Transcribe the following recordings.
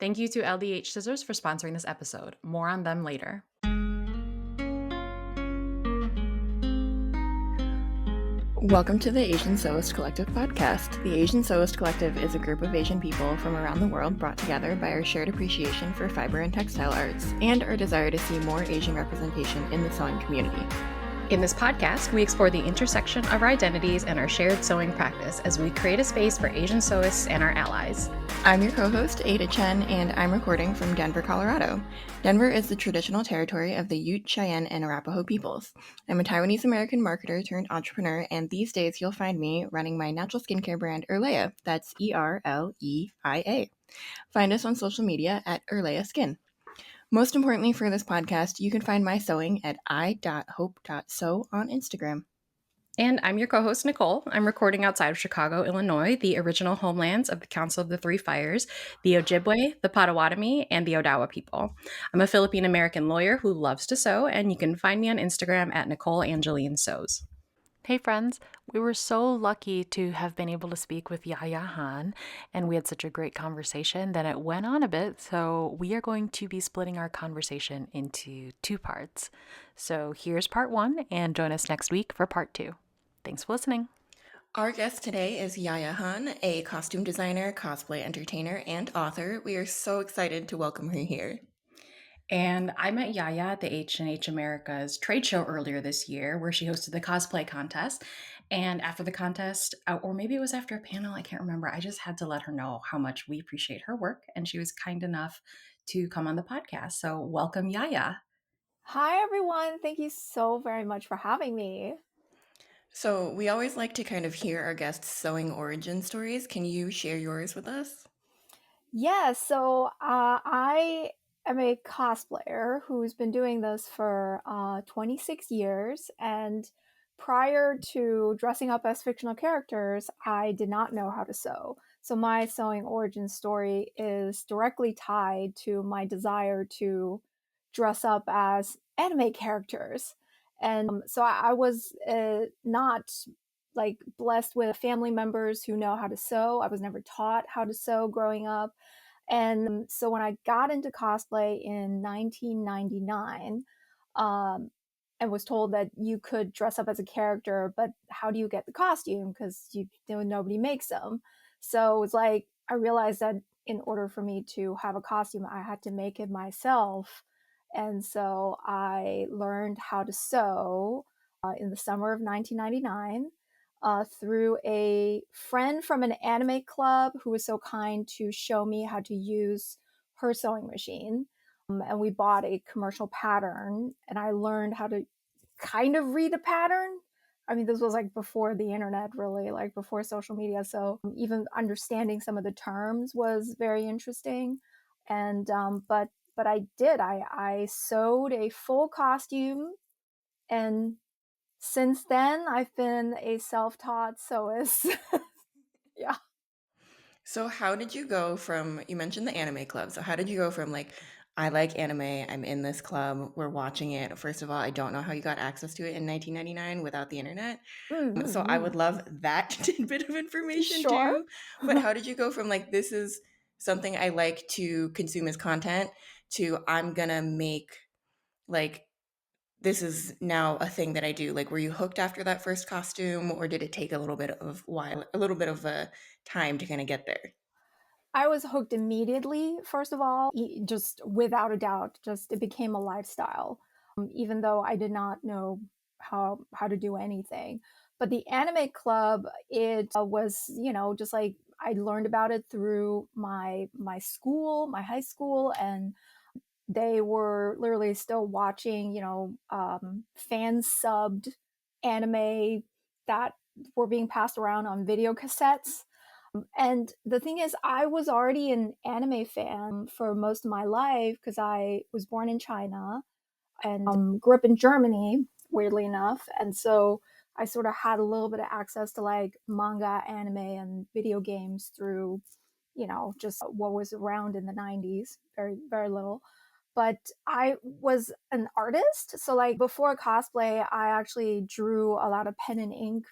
Thank you to LDH Scissors for sponsoring this episode. More on them later. Welcome to the Asian Sewist Collective podcast. The Asian Sewist Collective is a group of Asian people from around the world brought together by our shared appreciation for fiber and textile arts and our desire to see more Asian representation in the sewing community. In this podcast, we explore the intersection of our identities and our shared sewing practice as we create a space for Asian sewists and our allies. I'm your co-host, Ada Chen, and I'm recording from Denver, Colorado. Denver is the traditional territory of the Ute, Cheyenne, and Arapaho peoples. I'm a Taiwanese-American marketer turned entrepreneur, and these days you'll find me running my natural skincare brand, Erleia. That's Erleia. Find us on social media at Erleia Skin. Most importantly for this podcast, you can find my sewing at i.hope.sew on Instagram. And I'm your co-host, Nicole. I'm recording outside of Chicago, Illinois, the original homelands of the Council of the Three Fires, the Ojibwe, the Potawatomi, and the Odawa people. I'm a Philippine-American lawyer who loves to sew, and you can find me on Instagram at Nicole Angeline Sews. Hey friends, we were so lucky to have been able to speak with Yaya Han, and we had such a great conversation that it went on a bit, so we are going to be splitting our conversation into two parts. So here's part one, and join us next week for part two. Thanks for listening. Our guest today is Yaya Han, a costume designer, cosplay entertainer, and author. We are so excited to welcome her here. And I met Yaya at the H&H America's trade show earlier this year where she hosted the cosplay contest. And after the contest, or maybe it was after a panel, I can't remember, I just had to let her know how much we appreciate her work. And she was kind enough to come on the podcast. So welcome, Yaya. Hi, everyone. Thank you so very much for having me. So we always like to kind of hear our guests' sewing origin stories. Can you share yours with us? Yeah, so I am a cosplayer who's been doing this for 26 years. And prior to dressing up as fictional characters, I did not know how to sew. So my sewing origin story is directly tied to my desire to dress up as anime characters. And so I was not like blessed with family members who know how to sew. I was never taught how to sew growing up. And so when I got into cosplay in 1999, and was told that you could dress up as a character, but how do you get the costume? Because nobody makes them. So it was like, I realized that in order for me to have a costume, I had to make it myself. And so I learned how to sew in the summer of 1999 through a friend from an anime club who was so kind to show me how to use her sewing machine. And we bought a commercial pattern, and I learned how to kind of read a pattern. I mean, this was like before the internet, really, like before social media. So even understanding some of the terms was very interesting. And but I did. I sewed a full costume, and since then I've been a self-taught sewist. Yeah. So how did you go from, you mentioned the anime club. So how did you go from like, I like anime, I'm in this club, we're watching it. First of all, I don't know how you got access to it in 1999 without the internet. So I would love that tidbit of information Sure. too. But how did you go from like, this is something I like to consume as content to I'm gonna make like, this is now a thing that I do. Like, were you hooked after that first costume, or did it take a little bit of a time to kind of get there? I was hooked immediately, first of all, just without a doubt, just it became a lifestyle, even though I did not know how to do anything. But the anime club, it was, just like I learned about it through my school, my high school, and they were literally still watching, fan subbed anime that were being passed around on video cassettes. And the thing is, I was already an anime fan for most of my life because I was born in China and grew up in Germany, weirdly enough. And so I sort of had a little bit of access to like manga, anime, and video games through, just what was around in the 90s, very, very little. But I was an artist. So, like, before cosplay, I actually drew a lot of pen and ink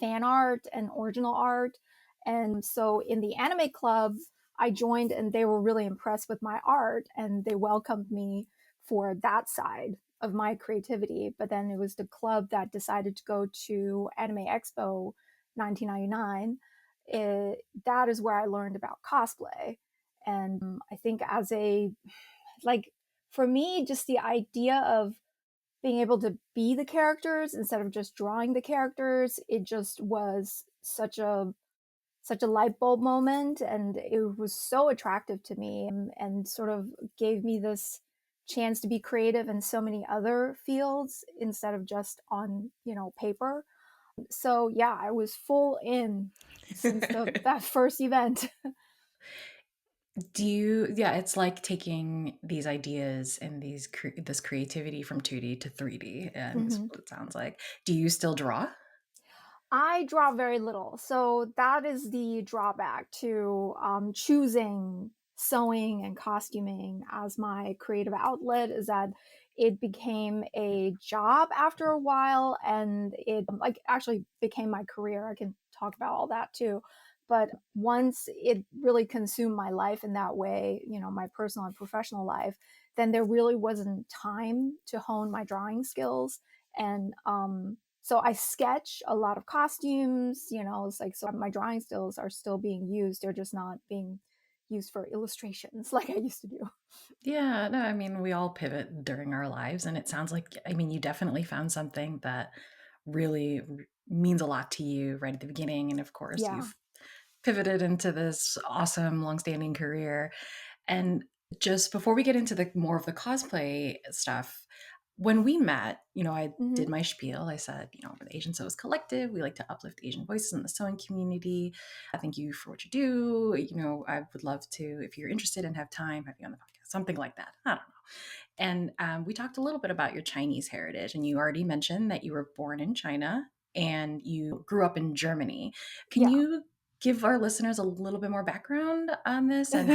fan art and original art. And so in the anime club, I joined and they were really impressed with my art and they welcomed me for that side of my creativity. But then it was the club that decided to go to Anime Expo 1999. That is where I learned about cosplay. And I think as a, like, for me, just the idea of being able to be the characters instead of just drawing the characters, it just was such a light bulb moment, and it was so attractive to me, and sort of gave me this chance to be creative in so many other fields instead of just on, paper. So yeah, I was full in since the that first event. Do you, yeah, it's like taking these ideas and this creativity from 2D to 3D, and this is Mhm. what it sounds like. Do you still draw? I draw very little. So that is the drawback to choosing sewing and costuming as my creative outlet, is that it became a job after a while, and it like actually became my career. I can talk about all that too. But once it really consumed my life in that way, my personal and professional life, then there really wasn't time to hone my drawing skills. And so I sketch a lot of costumes, it's like, so my drawing skills are still being used. They're just not being used for illustrations like I used to do. Yeah, no, I mean, we all pivot during our lives, and it sounds like, I mean, you definitely found something that really means a lot to you right at the beginning. And of course, Yeah. you've pivoted into this awesome, longstanding career. And just before we get into the more of the cosplay stuff, when we met, I Hmm. did my spiel. I said, we're the Asian Sewist Collective. We like to uplift Asian voices in the sewing community. I thank you for what you do. I would love to, if you're interested and have time, have you on the podcast, something like that. I don't know. And we talked a little bit about your Chinese heritage, and you already mentioned that you were born in China and you grew up in Germany. Can Yeah. you give our listeners a little bit more background on this, and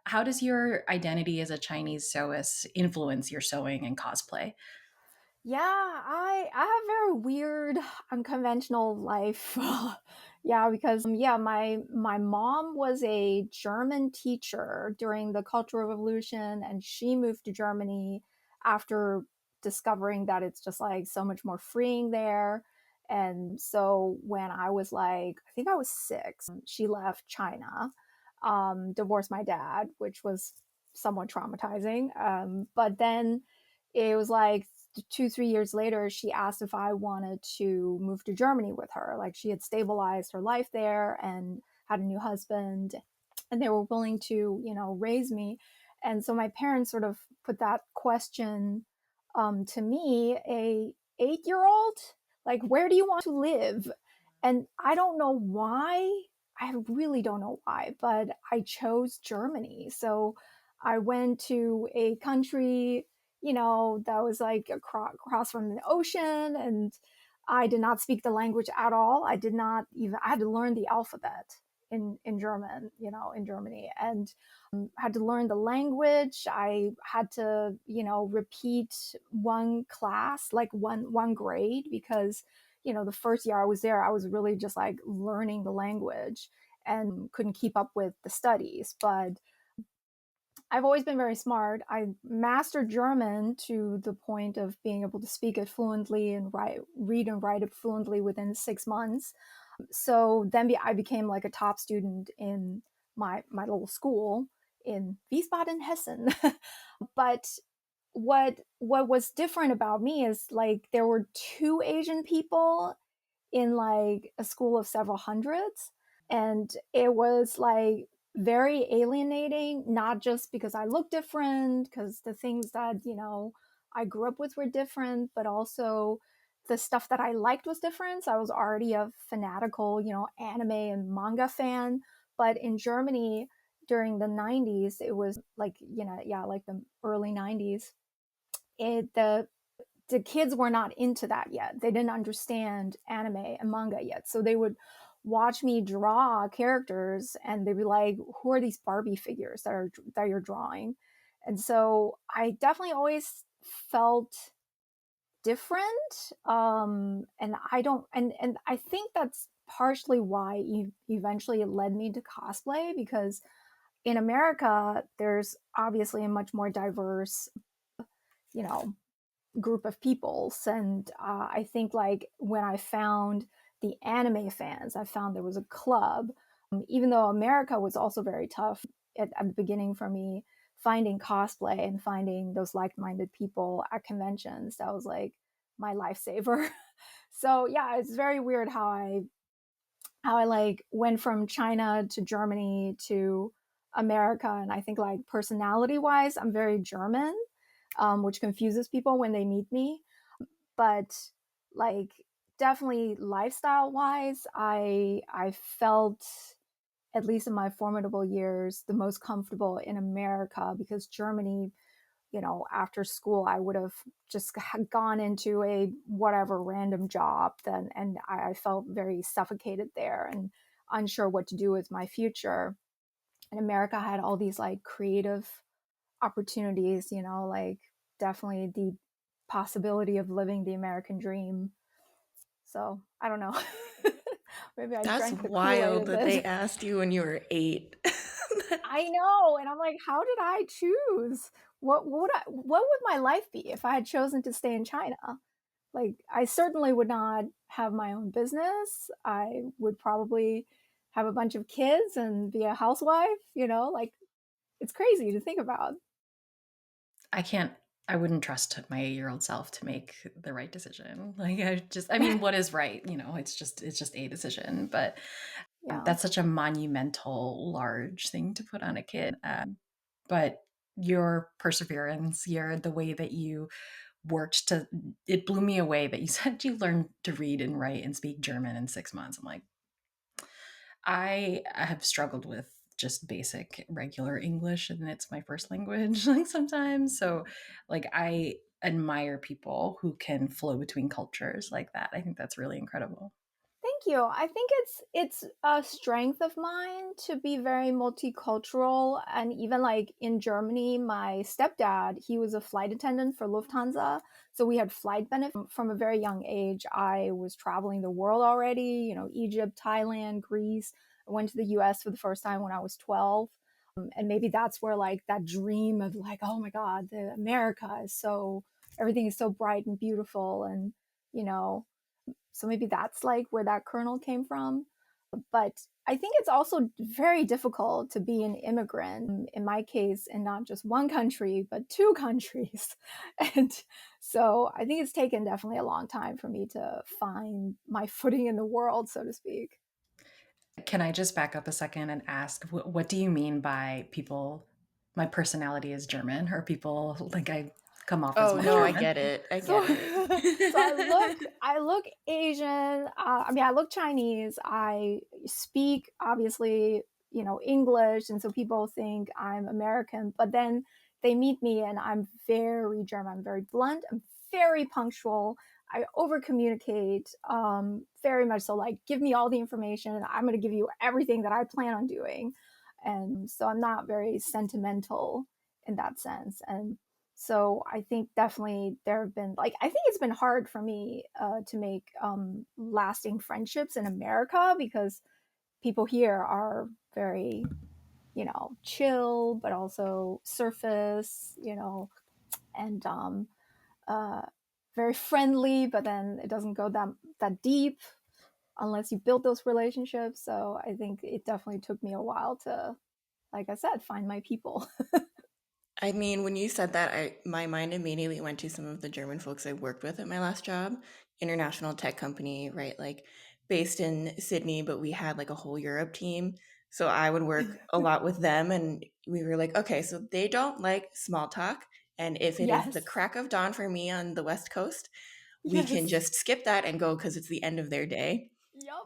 how does your identity as a Chinese sewist influence your sewing and cosplay? Yeah, I have a very weird, unconventional life. Yeah, because yeah, my mom was a German teacher during the Cultural Revolution, and she moved to Germany after discovering that it's just like so much more freeing there. And so when I was like, I think I was 6, she left China, divorced my dad, which was somewhat traumatizing. But then it was like 2 3 years later, she asked if I wanted to move to Germany with her. Like, she had stabilized her life there and had a new husband, and they were willing to raise me. And so my parents sort of put that question to me, a 8-year old, like, where do you want to live? And I don't know why. I really don't know why, but I chose Germany. So I went to a country, that was like across from the ocean, and I did not speak the language at all. I had to learn the alphabet in German, in Germany, and had to learn the language. I had to, repeat one class, like one grade, because, the first year I was there, I was really just like learning the language and couldn't keep up with the studies. But I've always been very smart. I mastered German to the point of being able to speak it fluently and read and write it fluently within 6 months. So then I became like a top student in my little school in Wiesbaden, Hessen. But what was different about me is, like, there were 2 Asian people in like a school of several hundreds. And it was like very alienating, not just because I look different, because the things that, I grew up with were different, but also the stuff that I liked was different. So I was already a fanatical, anime and manga fan. But in Germany during the 90s, it was like, yeah, like the early 90s, the kids were not into that yet. They didn't understand anime and manga yet. So they would watch me draw characters and they'd be like, who are these Barbie figures that you're drawing? And so I definitely always felt different. And I don't and I think that's partially why eventually it led me to cosplay, because in America, there's obviously a much more diverse, you know, group of peoples. And I think like when I found the anime fans, I found there was a club. Even though America was also very tough at the beginning for me, finding cosplay and finding those like-minded people at conventions, that was like my lifesaver. So yeah, it's very weird how I like went from China to Germany to America. And I think like personality wise, I'm very German, which confuses people when they meet me. But like definitely lifestyle wise, I felt, at least in my formidable years, the most comfortable in America, because Germany, after school, I would have just gone into a whatever random job then, and I felt very suffocated there and unsure what to do with my future. And America had all these like creative opportunities, like definitely the possibility of living the American dream. So I don't know. Maybe I That's drank the Kool-Aid wild a that they bit. asked you when you were 8. I know, and I'm like, how did I choose? What would my life be if I had chosen to stay in China? Like, I certainly would not have my own business. I would probably have a bunch of kids and be a housewife, like it's crazy to think about. I wouldn't trust my 8-year-old self to make the right decision. Like I mean, what is right? It's just a decision, but Yeah. that's such a monumental, large thing to put on a kid. But your perseverance, the way that you worked it blew me away that you said you learned to read and write and speak German in 6 months. I'm like, I have struggled with just basic regular English, and it's my first language like sometimes. So like I admire people who can flow between cultures like that. I think that's really incredible. Thank you. I think it's a strength of mine to be very multicultural. And even like in Germany, my stepdad, he was a flight attendant for Lufthansa. So we had flight benefits from a very young age. I was traveling the world already, Egypt, Thailand, Greece. I went to the US for the first time when I was 12. And maybe that's where like that dream of like, oh my God, the America is so, everything is so bright and beautiful. And, you know, so maybe that's like where that kernel came from. But I think it's also very difficult to be an immigrant, in my case, in not just one country, but two countries. And so I think it's taken definitely a long time for me to find my footing in the world, so to speak. Can I just back up a second and ask, what do you mean by people, my personality is German, or people like I come off as Oh, more no, I German? get it. I So, get it. so I look Asian. I mean, I look Chinese. I speak obviously, English, and so people think I'm American. But then they meet me, and I'm very German. I'm very blunt. I'm very punctual. I over communicate, very much so. Like, give me all the information. I'm going to give you everything that I plan on doing, and so I'm not very sentimental in that sense. And so I think definitely there have been like, I think it's been hard for me to make lasting friendships in America, because people here are very, chill, but also surface, and uh, very friendly, but then it doesn't go that deep unless you build those relationships. So I think it definitely took me a while to, like I said, find my people. I mean, when you said that, my mind immediately went to some of the German folks I worked with at my last job, international tech company, right? Like based in Sydney, but we had like a whole Europe team. So I would work a lot with them, and we were like, okay, so they don't like small talk. And if it is the Yes. crack of dawn for me on the West Coast, we can Yes. just skip that and go because it's the end of their day.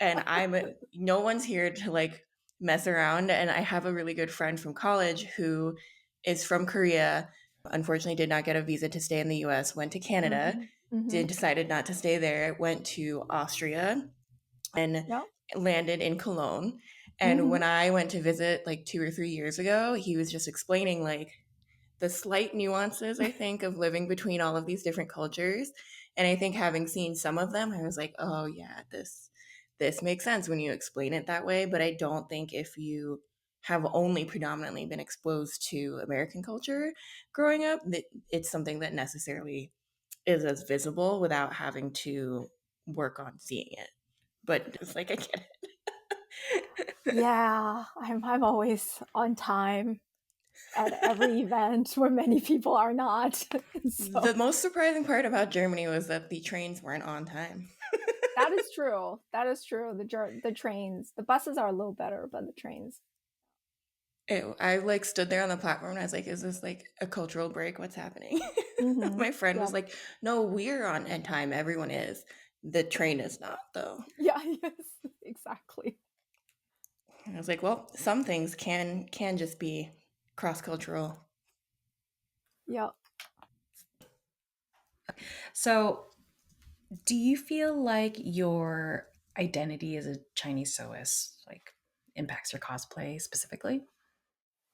And Yep. no one's here to like mess around. And I have a really good friend from college who is from Korea, unfortunately did not get a visa to stay in the US, went to Canada, Mm-hmm. Mm-hmm. did decided not to stay there, went to Austria and Yep. landed in Cologne. And Mm-hmm. when I went to visit like 2 or 3 years ago, he was just explaining like the slight nuances, I think, of living between all of these different cultures. And I think having seen some of them, I was like, oh yeah, this makes sense when you explain it that way. But I don't think if you have only predominantly been exposed to American culture growing up, that it's something that necessarily is as visible without having to work on seeing it. But it's like I get it. Yeah, I'm always on time at every event where many people are not. The So most surprising part about Germany was that the trains weren't on time. that is true. That is true. The trains, the buses are a little better, but the trains. I like stood there on the platform and I was like, is this like a cultural break? What's happening? Mm-hmm. My friend was Yep. like, no, we're on end time. Everyone is. The train is not, though. Yeah. Yes. Exactly. And I was like, well, some things can just be cross cultural. Yep. So, do you feel like your identity as a Chinese sewist like impacts your cosplay specifically?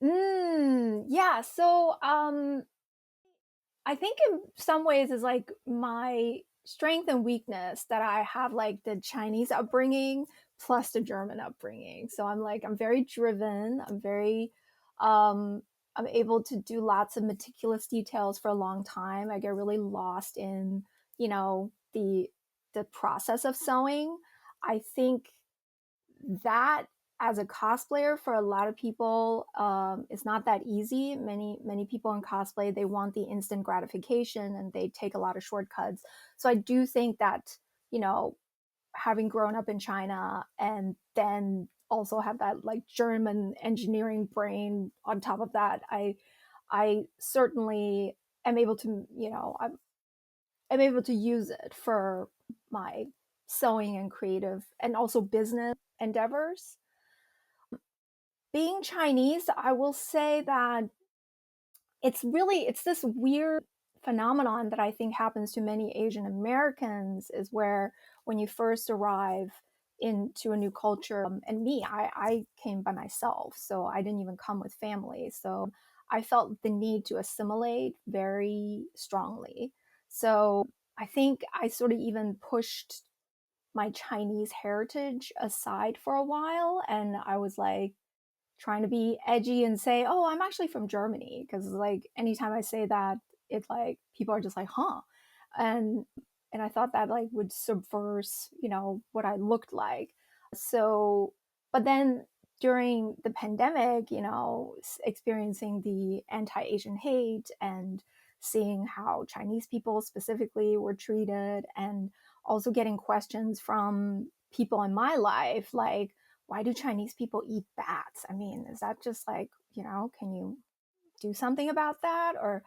Yeah. So, I think in some ways is like my strength and weakness that I have like the Chinese upbringing plus the German upbringing. So I'm very driven. Um I'm able to do lots of meticulous details for a long time. I get really lost in, the process of sewing. I think that as a cosplayer for a lot of people it's not that easy. Many people in cosplay, they want the instant gratification and they take a lot of shortcuts. So I do think that, having grown up in China and then also have that like German engineering brain on top of that, I certainly am able to, I'm able to use it for my sewing and creative and also business endeavors. Being Chinese, I will say that it's this weird phenomenon that I think happens to many Asian Americans is where when you first arrive into a new culture, and me, I came by myself, so I didn't even come with family. So I felt the need to assimilate very strongly. So I think I sort of even pushed my Chinese heritage aside for a while. And I was like, trying to be edgy and say, "Oh, I'm actually from Germany," because like anytime I say that, it's like people are just like, "Huh," and I thought that like would subverse, what I looked like. So, but then during the pandemic, experiencing the anti-Asian hate and seeing how Chinese people specifically were treated, and also getting questions from people in my life like, why do Chinese people eat bats? I mean, is that just like, can you do something about that? Or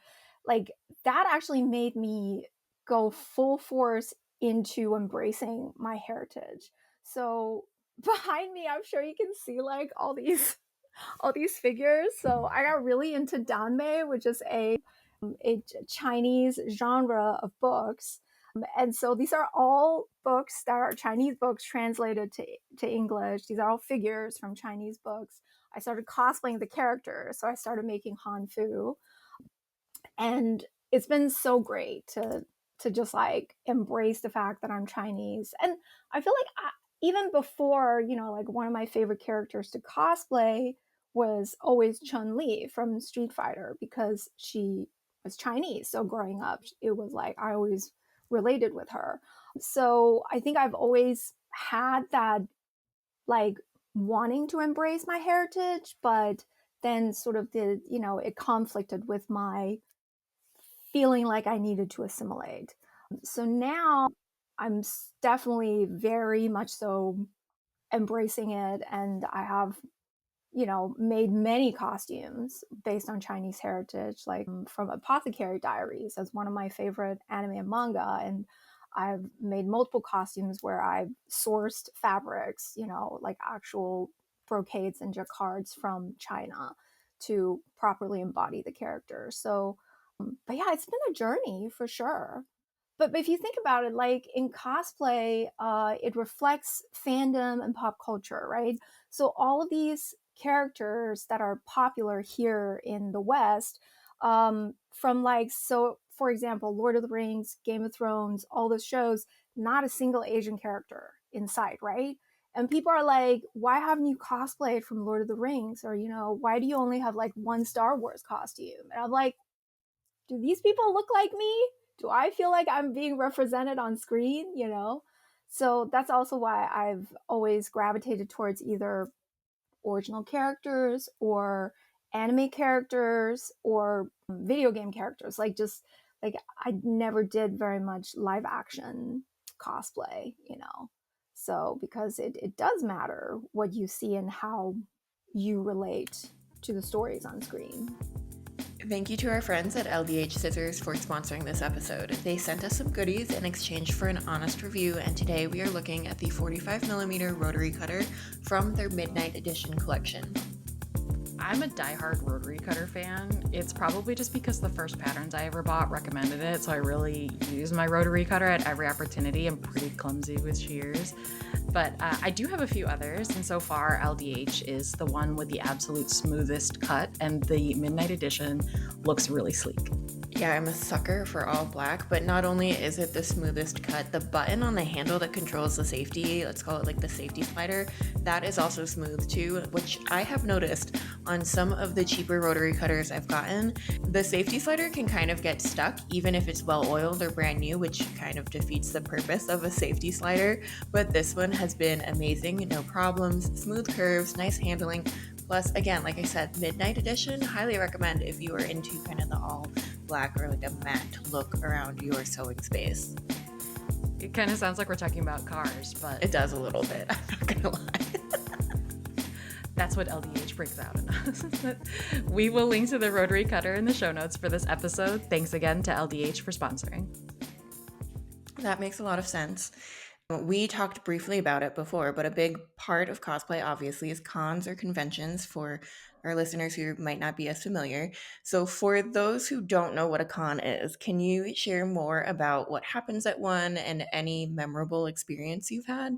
like that actually made me go full force into embracing my heritage. So behind me, I'm sure you can see like all these figures. So I got really into danmei, which is a Chinese genre of books. And so these are all books that are Chinese books translated to English. These are all figures from Chinese books. I started cosplaying the characters. So I started making Han Fu. And it's been so great to just like embrace the fact that I'm Chinese. And I feel like even before, like one of my favorite characters to cosplay was always Chun Li from Street Fighter because she was Chinese. So growing up, it was like I always related with her. So I think I've always had that like wanting to embrace my heritage, but then sort of it conflicted with my feeling like I needed to assimilate. So now I'm definitely very much so embracing it. And I have, made many costumes based on Chinese heritage, like from Apothecary Diaries as one of my favorite anime and manga. And I've made multiple costumes where I've sourced fabrics, like actual brocades and jacquards from China to properly embody the character. So but yeah, it's been a journey for sure. But if you think about it, like in cosplay, it reflects fandom and pop culture, right? So all of these characters that are popular here in the West, from like, so for example, Lord of the Rings, Game of Thrones, all those shows, not a single Asian character in sight, right? And people are like, why haven't you cosplayed from Lord of the Rings? Or, why do you only have like one Star Wars costume? And I'm like, do these people look like me? Do I feel like I'm being represented on screen? So that's also why I've always gravitated towards either original characters or anime characters or video game characters. Like I never did very much live action cosplay. So because it does matter what you see and how you relate to the stories on screen. Thank you to our friends at LDH Scissors for sponsoring this episode. They sent us some goodies in exchange for an honest review, and today we are looking at the 45mm rotary cutter from their Midnight Edition collection. I'm a diehard rotary cutter fan. It's probably just because the first patterns I ever bought recommended it, so I really use my rotary cutter at every opportunity. I'm pretty clumsy with shears. But I do have a few others, and so far LDH is the one with the absolute smoothest cut, and the Midnight Edition looks really sleek. Yeah, I'm a sucker for all black, but not only is it the smoothest cut, the button on the handle that controls the safety, let's call it like the safety slider, that is also smooth too, which I have noticed on some of the cheaper rotary cutters I've gotten. The safety slider can kind of get stuck even if it's well oiled or brand new, which kind of defeats the purpose of a safety slider, but this one has been amazing, no problems, smooth curves, nice handling. Plus, again, like I said, Midnight Edition, highly recommend if you are into kind of the all black or like a matte look around your sewing space. It kind of sounds like we're talking about cars, but it does a little bit, I'm not gonna lie. That's what LDH brings out in us. We will link to the rotary cutter in the show notes for this episode. Thanks again to LDH for sponsoring. That makes a lot of sense. We talked briefly about it before, but a big part of cosplay obviously is cons or conventions for our listeners who might not be as familiar. So for those who don't know what a con is, can you share more about what happens at one and any memorable experience you've had?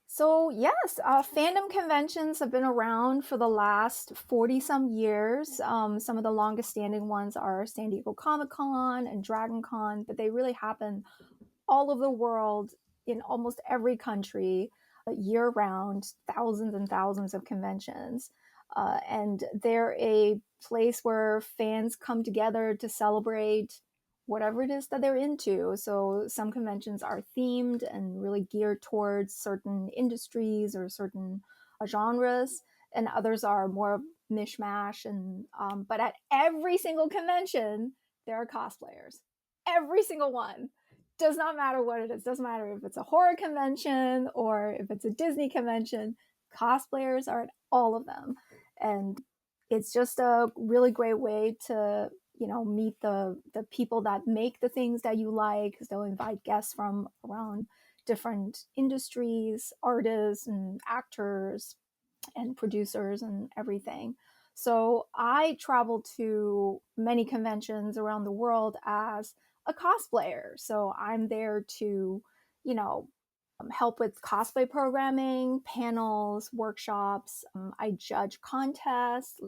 So yes, fandom conventions have been around for the last 40 some years. Some of the longest standing ones are San Diego Comic-Con and Dragon Con, but they really happen all over the world in almost every country year round, thousands and thousands of conventions. And they're a place where fans come together to celebrate whatever it is that they're into. So some conventions are themed and really geared towards certain industries or certain genres, and others are more mishmash. And but at every single convention, there are cosplayers. Every single one. Does not matter what it is. Doesn't matter if it's a horror convention or if it's a Disney convention. Cosplayers are at all of them, and it's just a really great way to meet the people that make the things that you like, because they'll invite guests from around different industries, artists and actors and producers and everything. So I travel to many conventions around the world as a cosplayer. So I'm there to, help with cosplay programming, panels, workshops. I judge contests.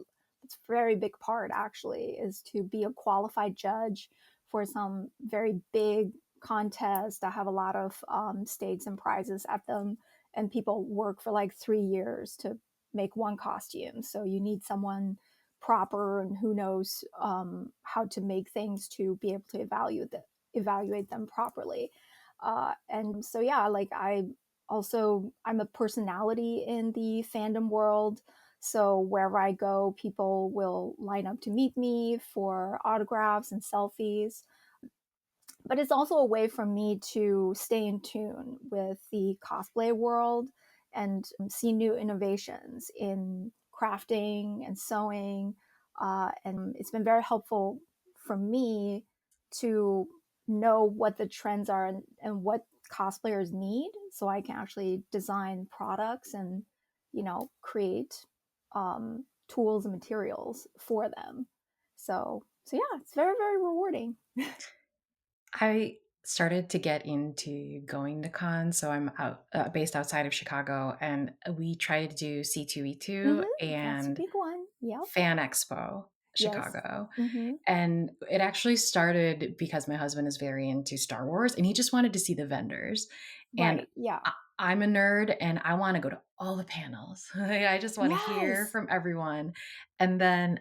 It's a very big part, actually, is to be a qualified judge for some very big contests that have a lot of stakes and prizes at them. And people work for like 3 years to make one costume. So you need someone proper and who knows how to make things to be able to evaluate them properly. And so, yeah, like I'm a personality in the fandom world. So wherever I go, people will line up to meet me for autographs and selfies. But it's also a way for me to stay in tune with the cosplay world and see new innovations in crafting and sewing. And it's been very helpful for me to know what the trends are and what cosplayers need, so I can actually design products and, create tools and materials for them. So yeah, it's very, very rewarding. I started to get into going to cons, so I'm based outside of Chicago, and we try to do C2E2 That's a and big one. Yep. Fan Expo Yes. Chicago. Mm-hmm. And it actually started because my husband is very into Star Wars and he just wanted to see the vendors. And Right. Yeah. I'm a nerd and I want to go to all the panels. I just want to hear Yes. from everyone. And then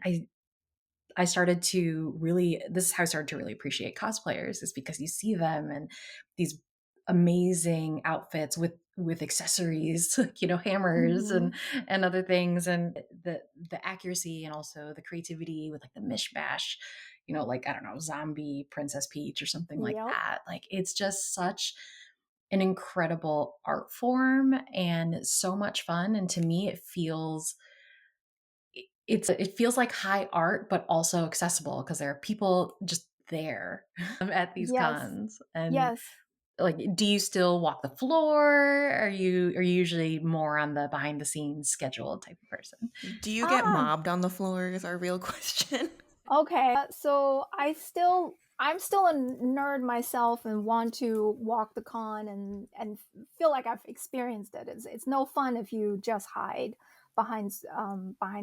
I started to really, this is how I started to really appreciate cosplayers, is because you see them and these amazing outfits with accessories, like, hammers Hmm. and other things, and the accuracy and also the creativity with like the mishmash, like, I don't know, zombie Princess Peach or something like Yep. that. Like, it's just such an incredible art form and so much fun. And to me, it feels like high art, but also accessible because there are people just there at these Yes. cons. And Yes. like, do you still walk the floor? Are you usually more on the behind the scenes schedule type of person? Do you get Ah, mobbed on the floor is our real question. okay. So I'm still a nerd myself and want to walk the con and feel like I've experienced it. It's no fun if you just hide behind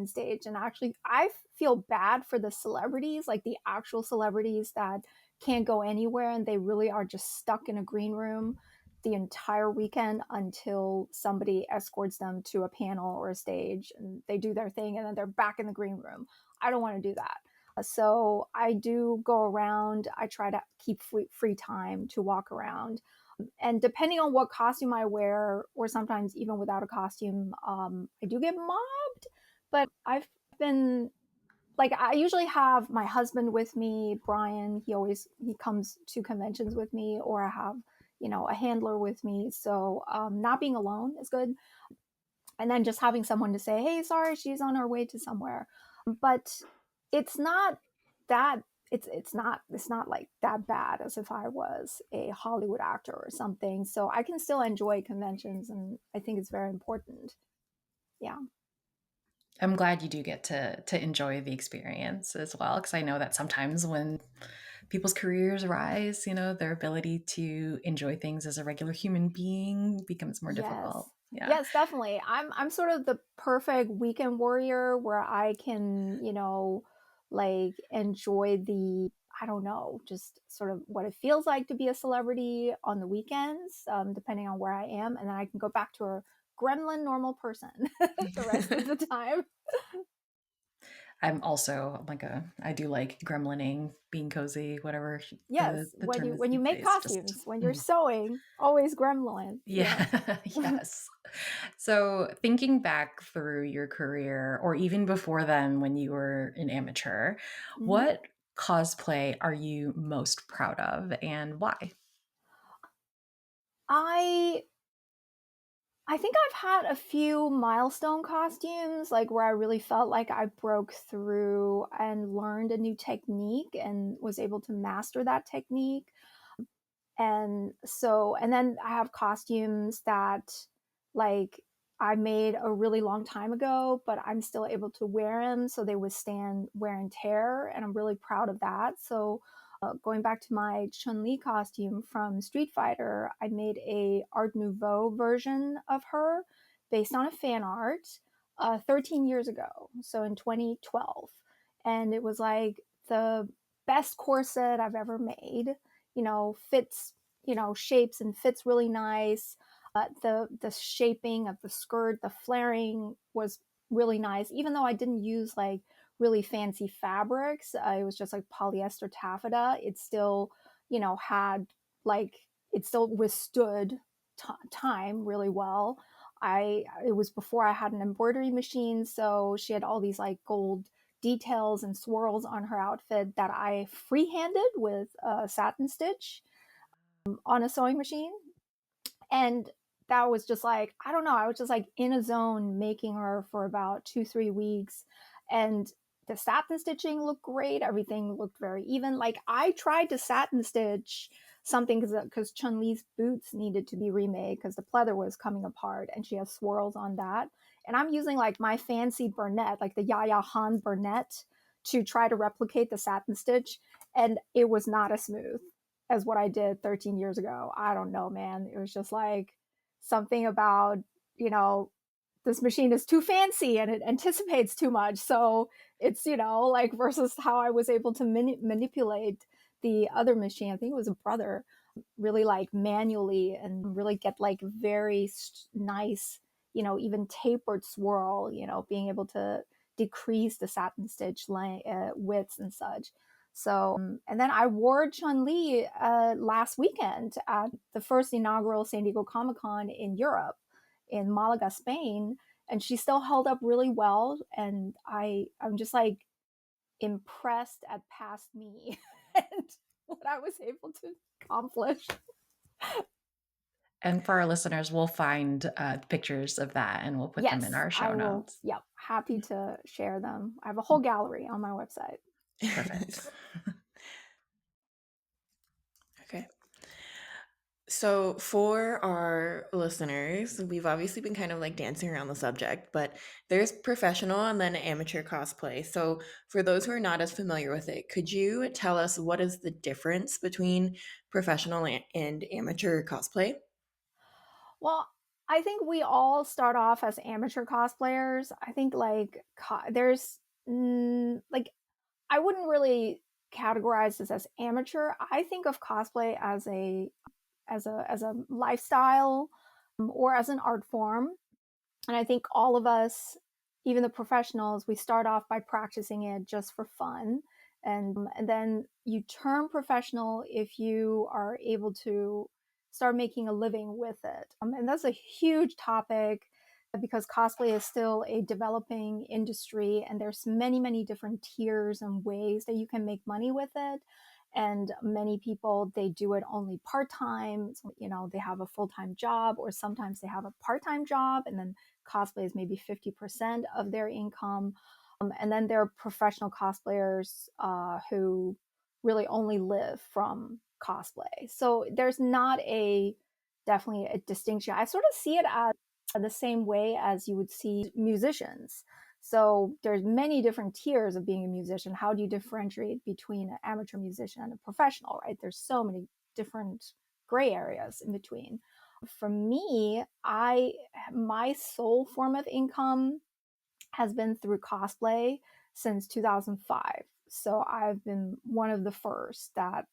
stage. And actually, I feel bad for the celebrities, like the actual celebrities that can't go anywhere and they really are just stuck in a green room the entire weekend until somebody escorts them to a panel or a stage and they do their thing and then they're back in the green room. I don't want to do that. So I do go around. I try to keep free time to walk around. And depending on what costume I wear, or sometimes even without a costume, I do get mobbed. But I've been like, I usually have my husband with me, Brian. He comes to conventions with me, or I have a handler with me. So not being alone is good, and then just having someone to say, "Hey, sorry, she's on her way to somewhere." But it's not that it's not like that bad as if I was a Hollywood actor or something. So I can still enjoy conventions, and I think it's very important. Yeah. I'm glad you do get to enjoy the experience as well, because I know that sometimes when people's careers rise, their ability to enjoy things as a regular human being becomes more difficult. Yes. Yeah. Yes, definitely. I'm sort of the perfect weekend warrior where I can, like enjoy the I don't know, just sort of what it feels like to be a celebrity on the weekends, depending on where I am, and then I can go back to a gremlin normal person the rest of the time. I'm also like I do like gremlining, being cozy, whatever Yes, the when term you is when you these make days. Just costumes, when you're sewing, always gremlin. Yes. yeah, yes. So thinking back through your career, or even before then, when you were an amateur, Mhm. what cosplay are you most proud of, and why? I I think I've had a few milestone costumes, like where I really felt like I broke through and learned a new technique and was able to master that technique. And then I have costumes that, like, I made a really long time ago, but I'm still able to wear them so they withstand wear and tear. And I'm really proud of that. So, going back to my Chun-Li costume from Street Fighter, I made a Art Nouveau version of her based on a fan art 13 years ago. So in 2012. And it was like the best corset I've ever made, fits, shapes and fits really nice. The shaping of the skirt, the flaring was really nice, even though I didn't use like really fancy fabrics. It was just like polyester taffeta. It still, had like it still withstood time really well. It was before I had an embroidery machine, so she had all these like gold details and swirls on her outfit that I freehanded with a satin stitch on a sewing machine. And that was just like, I don't know, I was just like in a zone making her for about 2, 3 weeks. And the satin stitching looked great. Everything looked very even. Like, I tried to satin stitch something because Chun Li's boots needed to be remade because the pleather was coming apart and she has swirls on that. And I'm using like my fancy Burnett, like the Yaya Han Burnett, to try to replicate the satin stitch. And it was not as smooth as what I did 13 years ago. I don't know, man. It was just like something about, you know, this machine is too fancy and it anticipates too much. So it's, like versus how I was able to manipulate the other machine. I think it was a brother. really like manually and really get like very nice, even tapered swirl, being able to decrease the satin stitch widths and such. So, and then I wore Chun Li last weekend at the first inaugural San Diego Comic Con in Europe, in Malaga, Spain, and she still held up really well. And I'm just like impressed at past me and what I was able to accomplish. And for our listeners, we'll find pictures of that and we'll put them in Yes, our I show will. notes. Yep, happy to share them. I have a whole gallery on my website. Perfect. Okay. So, for our listeners, we've obviously been kind of like dancing around the subject, but there's professional and then amateur cosplay. So, for those who are not as familiar with it, could you tell us what is the difference between professional and amateur cosplay? Well, I think we all start off as amateur cosplayers. I think like there's like I wouldn't really categorize this as amateur. I think of cosplay as a lifestyle, or as an art form. And I think all of us, even the professionals, we start off by practicing it just for fun. And then you turn professional if you are able to start making a living with it. And that's a huge topic because cosplay is still a developing industry, and there's many, many different tiers and ways that you can make money with it. And many people, they do it only part-time. They have a full-time job, or sometimes they have a part-time job, and then cosplay is maybe 50% of their income. And then there are professional cosplayers who really only live from cosplay. So there's not definitely a distinction. I sort of see it as the same way as you would see musicians. So there's many different tiers of being a musician. How do you differentiate between an amateur musician and a professional, right? There's so many different gray areas in between. For me, my sole form of income has been through cosplay since 2005. So I've been one of the first that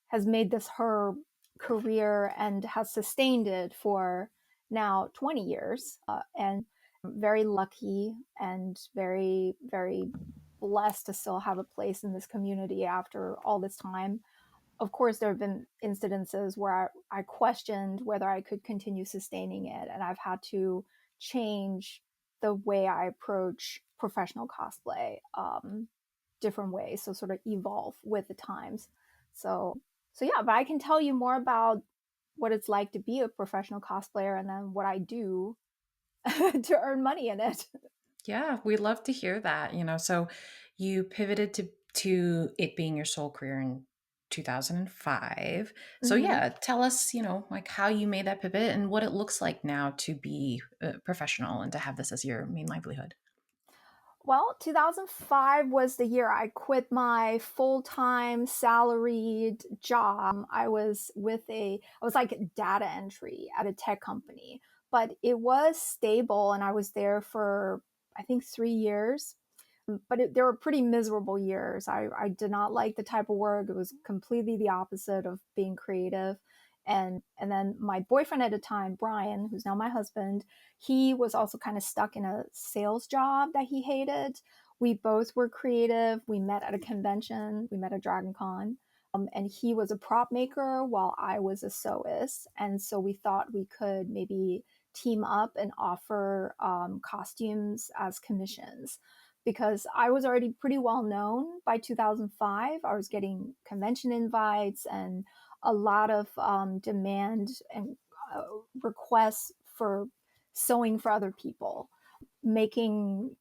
has made this her career and has sustained it for now 20 years. And I'm very lucky and very, very blessed to still have a place in this community after all this time. Of course, there have been incidences where I questioned whether I could continue sustaining it, and I've had to change the way I approach professional cosplay, different ways, so sort of evolve with the times. So yeah, but I can tell you more about what it's like to be a professional cosplayer, and then what I do to earn money in it. Yeah, we'd love to hear that. So you pivoted to it being your sole career in 2005. So Mm-hmm. yeah, tell us, like how you made that pivot and what it looks like now to be a professional and to have this as your main livelihood. Well, 2005 was the year I quit my full-time salaried job. I was like data entry at a tech company, but it was stable, and I was there for, I think, 3 years. But they were pretty miserable years. I did not like the type of work. It was completely the opposite of being creative. And then my boyfriend at the time, Brian, who's now my husband, he was also kind of stuck in a sales job that he hated. We both were creative. We met at a convention. We met at Dragon Con. And he was a prop maker while I was a sewist. And so we thought we could maybe team up and offer costumes as commissions, because I was already pretty well known by 2005. I was getting convention invites and a lot of demand and requests for sewing for other people, making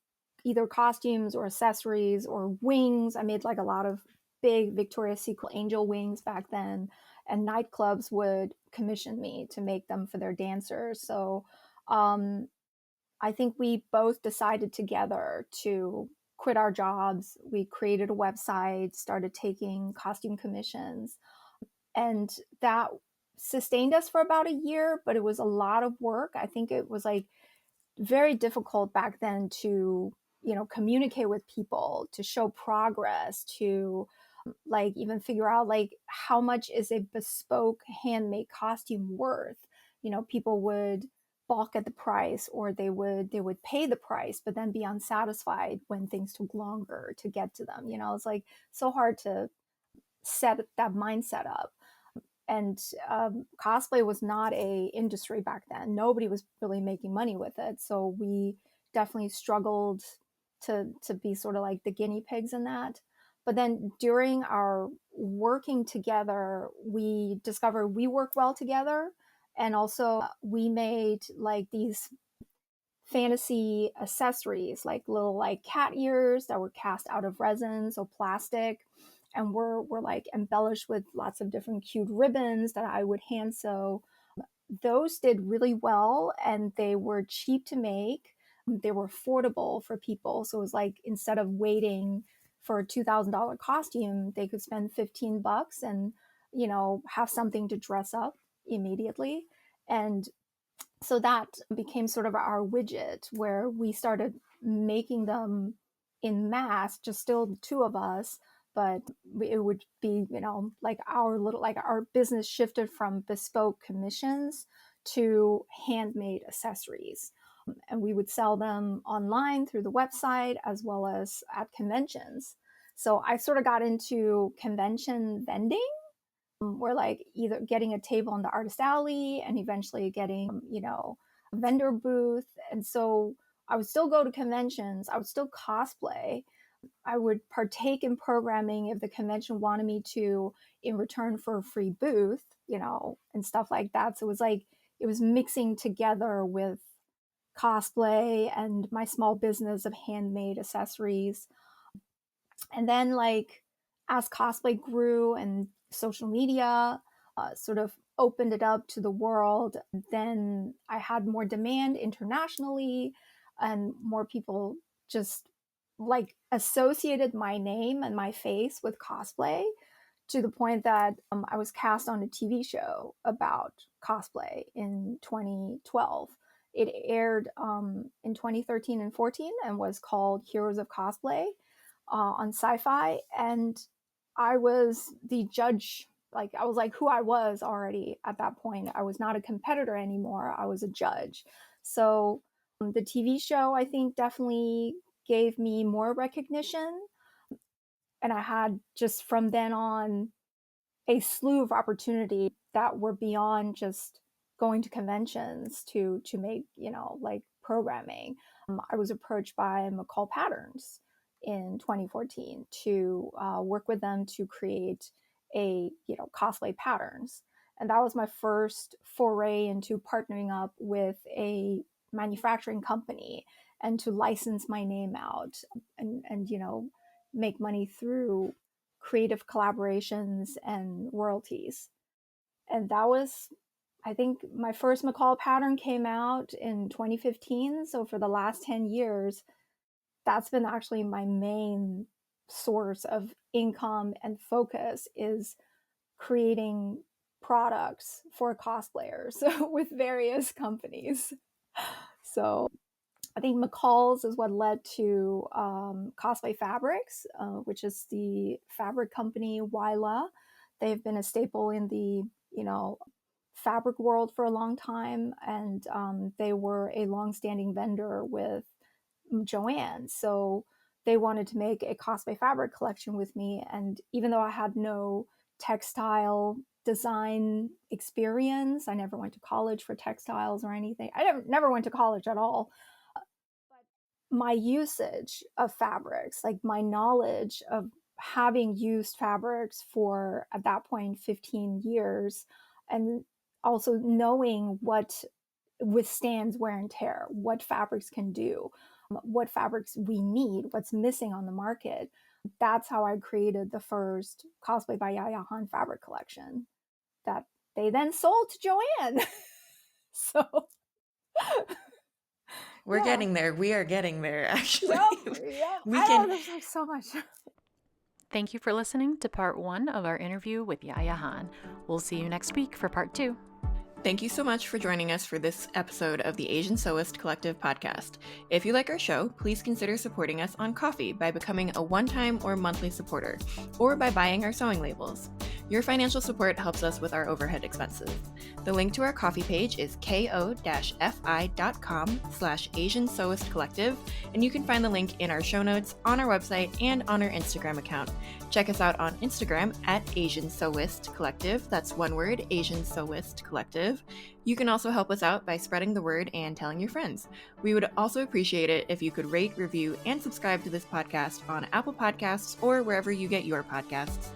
either costumes or accessories or wings. I made like a lot of big Victoria's Secret angel wings back then, and nightclubs would commission me to make them for their dancers. So I think we both decided together to quit our jobs. We created a website, started taking costume commissions, and that sustained us for about a year, but it was a lot of work. I think it was like very difficult back then to, communicate with people, to show progress, to like even figure out like how much is a bespoke handmade costume worth. People would balk at the price, or they would pay the price but then be unsatisfied when things took longer to get to them. It's like so hard to set that mindset up. And cosplay was not a industry back then. Nobody was really making money with it, so we definitely struggled to be sort of like the guinea pigs in that. But then during our working together, we discovered we work well together, and also we made like these fantasy accessories, like little like cat ears that were cast out of resin, so plastic, and were like embellished with lots of different cute ribbons that I would hand sew. Those did really well, and they were cheap to make. They were affordable for people, so it was like instead of waiting for a $2,000 costume, they could spend $15 and have something to dress up immediately. And so that became sort of our widget, where we started making them in mass, just still the two of us, but it would be like our business shifted from bespoke commissions to handmade accessories, and we would sell them online through the website as well as at conventions. So I sort of got into convention vending. We're like either getting a table in the artist alley and eventually getting, a vendor booth. And so I would still go to conventions, I would still cosplay, I would partake in programming if the convention wanted me to, in return for a free booth, and stuff like that. So it was like, it was mixing together with cosplay and my small business of handmade accessories. And then, like, as cosplay grew and social media sort of opened it up to the world, then I had more demand internationally, and more people just like associated my name and my face with cosplay, to the point that I was cast on a TV show about cosplay in 2012. It aired in 2013 and 14 and was called Heroes of Cosplay on Sci-Fi, and I was the judge. Like, I was like who I was already at that point. I was not a competitor anymore. I was a judge. So the TV show, I think, definitely gave me more recognition, and I had just from then on a slew of opportunity that were beyond just going to conventions to make like programming. I was approached by McCall Patterns in 2014 to work with them to create a cosplay patterns, and that was my first foray into partnering up with a manufacturing company and to license my name out and make money through creative collaborations and royalties. And that was, I think, my first McCall pattern came out in 2015. So for the last 10 years, that's been actually my main source of income and focus, is creating products for cosplayers with various companies. So I think McCall's is what led to Cosplay Fabrics, which is the fabric company Wyla. They've been a staple in the fabric world for a long time, and they were a long-standing vendor with Joanne. So they wanted to make a cosplay fabric collection with me, and even though I had no textile design experience, I never went to college for textiles or anything. I never went to college at all. My usage of fabrics, like my knowledge of having used fabrics for, at that point, 15 years, and also knowing what withstands wear and tear, what fabrics can do, what fabrics we need, what's missing on the market. That's how I created the first Cosplay by Yaya Han fabric collection that they then sold to Joanne. So We're getting there. We are getting there, actually. Yep. There's like so much. Thank you for listening to part 1 of our interview with Yaya Han. We'll see you next week for part 2. Thank you so much for joining us for this episode of the Asian Sewist Collective podcast. If you like our show, please consider supporting us on Ko-fi by becoming a one-time or monthly supporter, or by buying our sewing labels. Your financial support helps us with our overhead expenses. The link to our Ko-fi page is ko-fi.com/Asian Sewist Collective, and you can find the link in our show notes, on our website, and on our Instagram account. Check us out on Instagram at Asian Sewist Collective. That's one word, Asian Sewist Collective. You can also help us out by spreading the word and telling your friends. We would also appreciate it if you could rate, review, and subscribe to this podcast on Apple Podcasts or wherever you get your podcasts.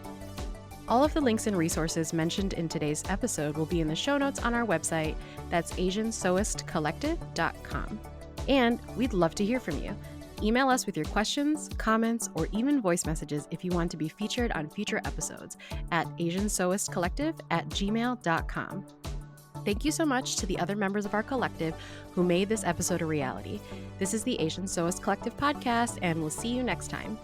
All of the links and resources mentioned in today's episode will be in the show notes on our website. That's asiansewistcollective.com. And we'd love to hear from you. Email us with your questions, comments, or even voice messages if you want to be featured on future episodes at asiansewistcollective@gmail.com. Thank you so much to the other members of our collective who made this episode a reality. This is the Asian Sewist Collective podcast, and we'll see you next time.